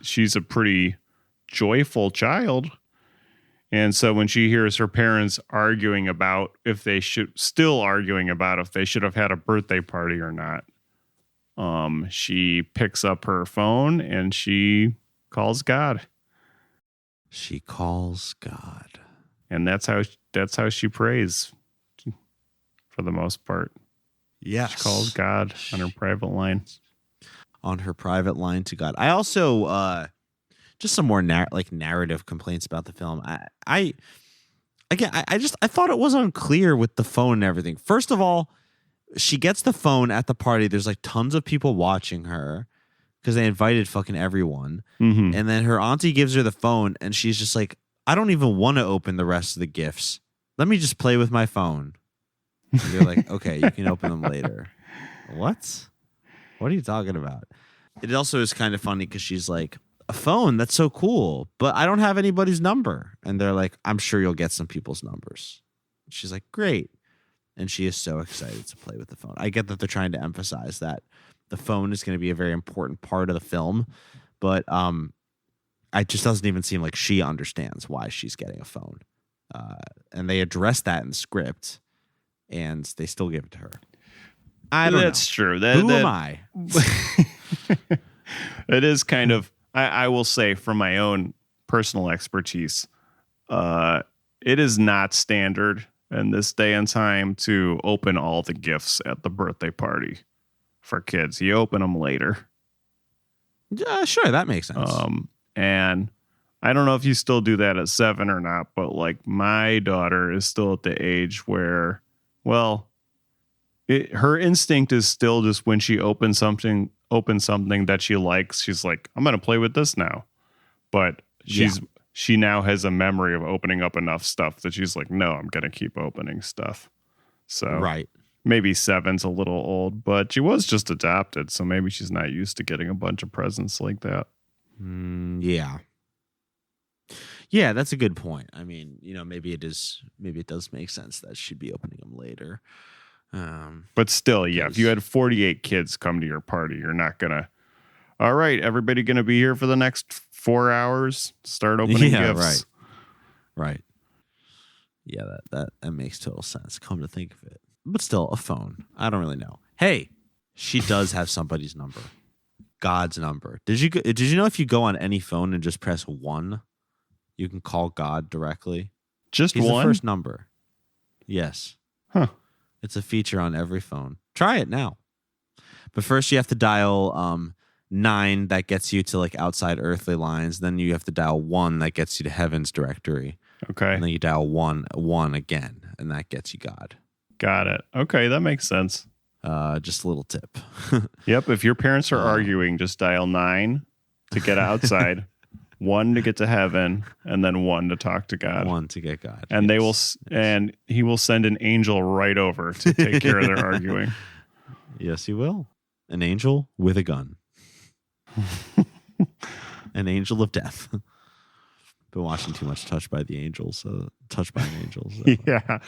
She's a pretty joyful child. And so when she hears her parents arguing about if they should have had a birthday party or not, she picks up her phone and she calls God. She calls God. And that's how she prays for the most part. Yes. She calls God on her private line. On her private line to God. I also just some more narrative complaints about the film. I thought it was unclear with the phone and everything. First of all, she gets the phone at the party. There's like tons of people watching her because they invited fucking everyone. Mm-hmm. And then her auntie gives her the phone and she's just like, I don't even want to open the rest of the gifts. Let me just play with my phone. And you're like, okay, you can open them later. What? What are you talking about? It also is kind of funny because she's like, a phone? That's so cool. But I don't have anybody's number. And they're like, I'm sure you'll get some people's numbers. She's like, great. And she is so excited to play with the phone. I get that they're trying to emphasize that the phone is going to be a very important part of the film. But it just doesn't even seem like she understands why she's getting a phone. And they address that in the script. And they still give it to her. I don't know. That's true. Who am I? It is kind of, I will say from my own personal expertise, it is not standard in this day and time to open all the gifts at the birthday party for kids. You open them later. Sure, that makes sense. And I don't know if you still do that at 7 or not, but like my daughter is still at the age where, well, her instinct is still just when she opens something that she likes, she's like, I'm going to play with this now. But she now has a memory of opening up enough stuff that she's like, no, I'm going to keep opening stuff. So right. Maybe 7's a little old, but she was just adopted. So maybe she's not used to getting a bunch of presents like that. Yeah. Yeah, that's a good point. I mean, maybe it does make sense that she'd be opening them later. But still, if you had 48 kids come to your party, you're not gonna, all right, everybody gonna be here for the next 4 hours, start opening gifts. Right. Yeah, that makes total sense, come to think of it. But still, a phone, I don't really know. Hey, she does have somebody's number, God's number. Did you know if you go on any phone and just press 1, you can call God directly? Just He's one? The first number. Yes. Huh. It's a feature on every phone. Try it now. But first you have to dial 9, that gets you to like outside earthly lines. Then you have to dial 1, that gets you to heaven's directory. Okay. And then you dial 1 again, and that gets you God. Got it. Okay, that makes sense. Just a little tip. Yep. If your parents are arguing, just dial 9 to get outside, 1 to get to heaven, and then 1 to talk to God. 1 to get God. And and he will send an angel right over to take care of their arguing. Yes, he will. An angel with a gun. An angel of death. Been watching too much Touched by an Angel. So. Yeah.